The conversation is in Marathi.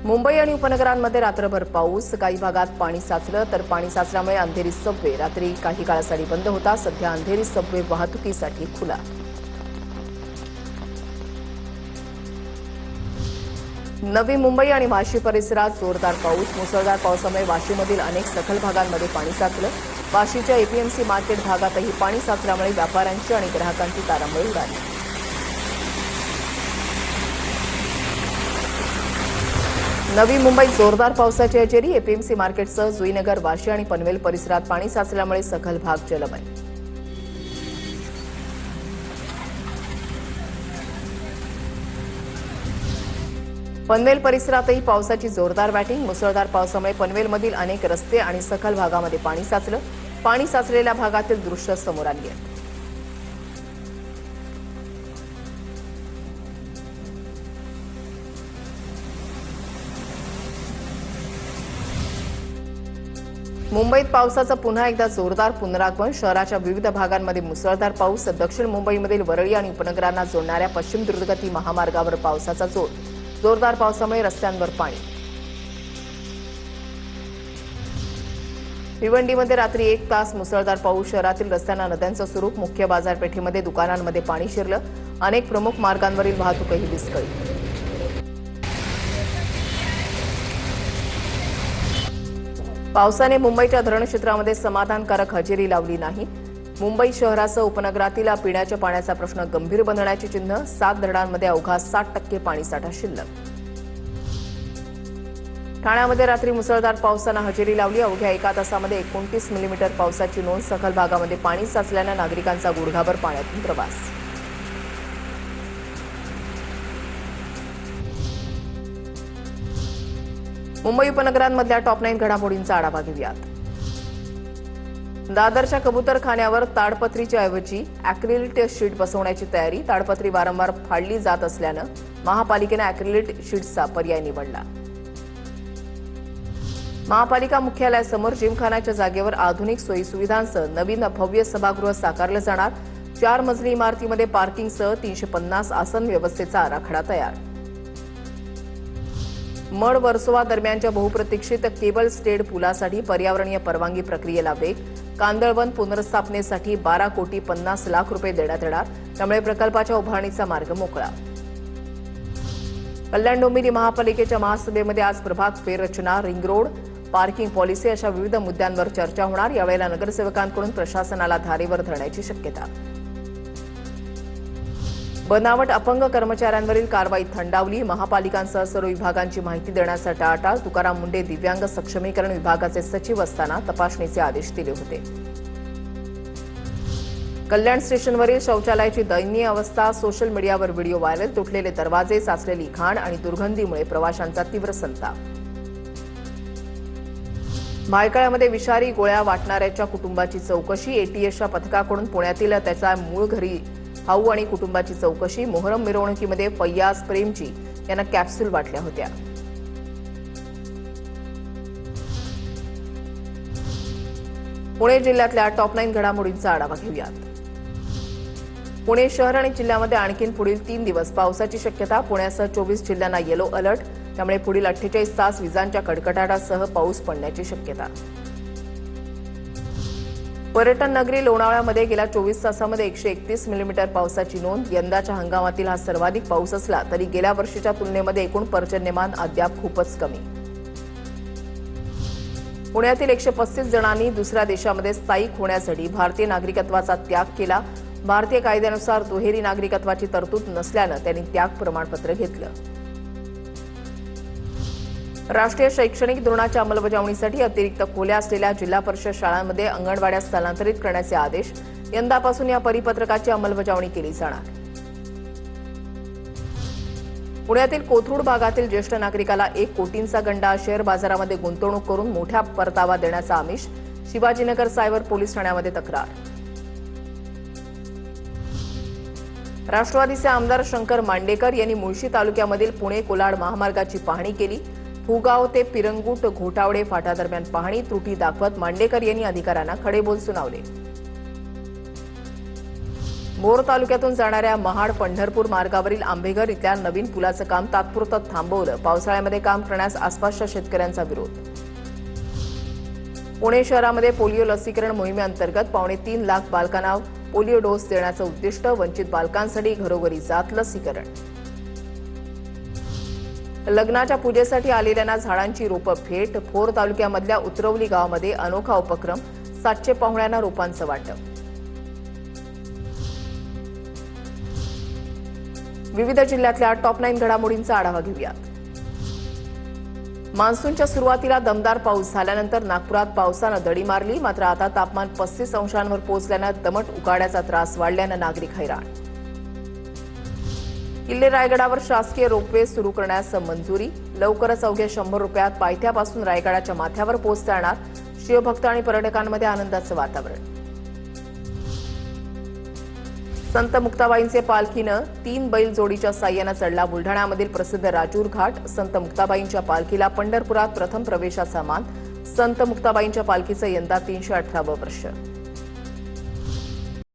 मुंबई आणि उपनगरांमध्ये रात्रभर पाऊस, काही भागात पाणी साचलं तर पाणी साचल्यामुळे अंधेरी सबवे रात्री काही काळासाठी बंद होता. सध्या अंधेरी सबवे वाहतुकीसाठी खुला. नवी मुंबई आणि वाशी परिसरात जोरदार पाऊस. मुसळधार पावसामुळे वाशीमधील अनेक सखल भागांमध्ये पाणी साचलं. वाशीच्या एपीएमसी मार्केट भागातही पाणी साचल्यामुळे व्यापाऱ्यांची आणि ग्राहकांची तारांबळ उडाली. नवी मुंबईत जोरदार पावसाची हजेरी. एपीएमसी मार्केटसह जुईनगर, वाशी आणि पनवेल परिसरात पाणी साचल्यामुळे सखल भाग जलमय. पनवेल परिसरातही पावसाची जोरदार बॅटिंग. मुसळधार पावसामुळे पनवेलमधील अनेक रस्ते आणि सखल भागामध्ये पाणी साचलं. पाणी साचलेल्या भागातील दृश्य समोर आली आहेत. मुंबईत पावसाचं पुन्हा एकदा जोरदार पुनरागमन. शहराच्या विविध भागांमध्ये मुसळधार पाऊस. दक्षिण मुंबईमधील वरळी आणि उपनगरांना जोडणाऱ्या पश्चिम द्रुतगती महामार्गावर पावसाचा जोर. जोरदार पावसामुळे रस्त्यांवर पाणी. भिवंडीमध्ये रात्री 1 तास मुसळधार पाऊस. शहरातील रस्त्यांना नद्यांचं स्वरूप. मुख्य बाजारपेठेमध्ये दुकानांमध्ये पाणी शिरलं. अनेक प्रमुख मार्गांवरील वाहतूकही विस्कळीत. पावसाने मुंबईच्या धरणक्षेत्रामध्ये समाधानकारक हजेरी लावली नाही. मुंबई शहरासह उपनगरातील पिण्याच्या पाण्याचा प्रश्न गंभीर बनण्याची चिन्ह. 7 धरणांमध्ये अवघा 60% पाणीसाठा शिल्लक. ठाण्यामध्ये रात्री मुसळधार पावसानं हजेरी लावली. अवघ्या 1 तासामध्ये 29 मिलीमीटर पावसाची नोंद. सखल भागामध्ये पाणी साचल्यानं नागरिकांचा गुडघाभर पाण्यातून प्रवास. मुंबई उपनगरांमधल्या टॉप 9 घडामोडींचा आढावा घेऊयात. दादरच्या कबूतरखान्यावर ताडपत्रीच्या ऐवजी ॲक्रिलिक शीट बसवण्याची तयारी. ताडपत्री वारंवार फाडली जात असल्यानं महापालिकेनं ॲक्रिलिक शीटचा पर्याय निवडला. महापालिका मुख्यालयासमोर जिमखानाच्या जागेवर आधुनिक सोयीसुविधांसह नवीन भव्य सभागृह साकारलं जाणार. 4 मजली इमारतीमध्ये पार्किंगसह 350 आसन व्यवस्थेचा आराखडा तयार. मड वर्सोवा दरम्यानच्या बहुप्रतीक्षित केबल स्टेड पुलासाठी पर्यावरणीय परवानगी प्रक्रियेला वेग. कांदळवन पुनर्स्थापनेसाठी 12,50,00,000 रुपये देण्यात येणार. त्यामुळे प्रकल्पाच्या उभारणीचा मार्ग मोकळा. कल्याण डोंबिवली महापालिकेच्या महासभेमध्ये आज प्रभाग फेररचना, रिंग रोड, पार्किंग पॉलिसी अशा विविध मुद्द्यांवर चर्चा होणार. यावेळेला नगरसेवकांकडून प्रशासनाला धारेवर धरण्याची शक्यता. बनावट अपंग कर्मचाऱ्यांवरील कारवाई थंडावली. महापालिकांसह सर्व विभागांची माहिती देण्याचा टाळाटाळ. तुकाराम मुंडे दिव्यांग सक्षमीकरण विभागाचे सचिव असताना तपासणीचे आदेश दिले होते. कल्याण स्टेशनवरील शौचालयाची दयनीय अवस्था. सोशल मीडियावर व्हिडिओ व्हायरल. तुटलेले दरवाजे, साचलेली घाण आणि दुर्गंधीमुळे प्रवाशांचा तीव्र संताप. भायखळ्यामध्ये विषारी गोळ्या वाटणाऱ्याच्या कुटुंबाची चौकशी. एटीएसच्या पथकाकडून पुण्यातील त्याच्या मूळ घरी भाऊ आणि कुटुंबाची चौकशी. मोहरम मिरवणुकीमध्ये फय्याज प्रेमजी यांना कॅप्सूल वाटल्या होत्या. पुणे जिल्ह्यातल्या टॉप 9 घडामोडींचा आढावा घेऊयात. पुणे शहर आणि जिल्ह्यामध्ये आणखी पुढील 3 दिवस पावसाची शक्यता. पुण्यासह 24 जिल्ह्यांना येलो अलर्ट. त्यामुळे पुढील 48 तास विजांच्या कडकडाटासह पाऊस पडण्याची शक्यता. पर्यटन नगरी लोणावळ्यामध्ये गेल्या 24 तासामध्ये 131 मिलीमीटर पावसाची नोंद. यंदाच्या हंगामातील हा सर्वाधिक पाऊस असला तरी गेल्या वर्षीच्या तुलनेमध्ये एकूण पर्जन्यमान अद्याप खूपच कमी. पुण्यातील 135 जणांनी दुसऱ्या देशामध्ये स्थायिक होण्यासाठी भारतीय नागरिकत्वाचा त्याग केला. भारतीय कायद्यानुसार दुहेरी नागरिकत्वाची तरतूद नसल्यानं त्यांनी त्याग प्रमाणपत्र घेतलं. राष्ट्रीय शैक्षणिक धोरणाच्या अंमलबजावणीसाठी अतिरिक्त खोल्या असलेल्या जिल्हा परिषद शाळांमध्ये अंगणवाड्या स्थलांतरित करण्याचे आदेश. यंदापासून या परिपत्रकाची अंमलबजावणी केली जाणार. पुण्यातील कोथरूड भागातील ज्येष्ठ नागरिकाला 1 कोटींचा गंडा. शेअर बाजारामध्ये गुंतवणूक करून मोठ्या परतावा देण्याचा आमिष. शिवाजीनगर सायबर पोलीस ठाण्यामध्ये तक्रार. राष्ट्रवादीचे आमदार शंकर मांडेकर यांनी मुळशी तालुक्यामधील पुणे-कोलाड महामार्गाची पाहणी केली. फुगाव ते पिरंगुट घोटावडे फाटादरम्यान पाहणी. त्रुटी दाखवत मांडेकर यांनी अधिकाऱ्यांना खडे बोल सुनावले. मोर तालुक्यातून जाणाऱ्या महाड पंढरपूर मार्गावरील आंबेघर इथल्या नवीन पुलाचं काम तात्पुरतं थांबवलं. पावसाळ्यामध्ये काम करण्यास आसपासच्या शेतकऱ्यांचा विरोध. पुणे शहरामध्ये पोलिओ लसीकरण मोहिमेअंतर्गत 3.25 लाख बालकांना पोलिओ डोस देण्याचं उद्दिष्ट. वंचित बालकांसाठी घरोघरी जात लसीकरण. लग्नाच्या पूजेसाठी आलेल्यांना झाडांची रोपं भेट. भोर तालुक्यामधल्या उतरवली गावामध्ये अनोखा उपक्रम. 700 पाहुण्यांना रोपांचं वाटप. विविध जिल्ह्यातल्या टॉप 9 घडामोडींचा आढावा घेऊयात. मान्सूनच्या सुरुवातीला दमदार पाऊस झाल्यानंतर नागपुरात पावसानं दडी मारली. मात्र आता तापमान 35 अंशांवर पोहोचल्यानं दमट उकाड्याचा त्रास वाढल्यानं नागरिक हैराण. किल्ले रायगडावर शासकीय रोपवे सुरू करण्यास मंजुरी. लवकरच अवघ्या 100 रुपयात पायथ्यापासून रायगडाच्या माथ्यावर पोहोचता येणार. शिवभक्त आणि पर्यटकांमध्ये आनंदाचं वातावरण. संत मुक्ताबाईंचे पालखीनं 3 बैल जोडीच्या साह्यानं चढला बुलढाण्यामधील प्रसिद्ध राजूर घाट. संत मुक्ताबाईंच्या पालखीला पंढरपुरात प्रथम प्रवेशाचा मान. संत मुक्ताबाईंच्या पालखीचं यंदा 318वं वर्ष.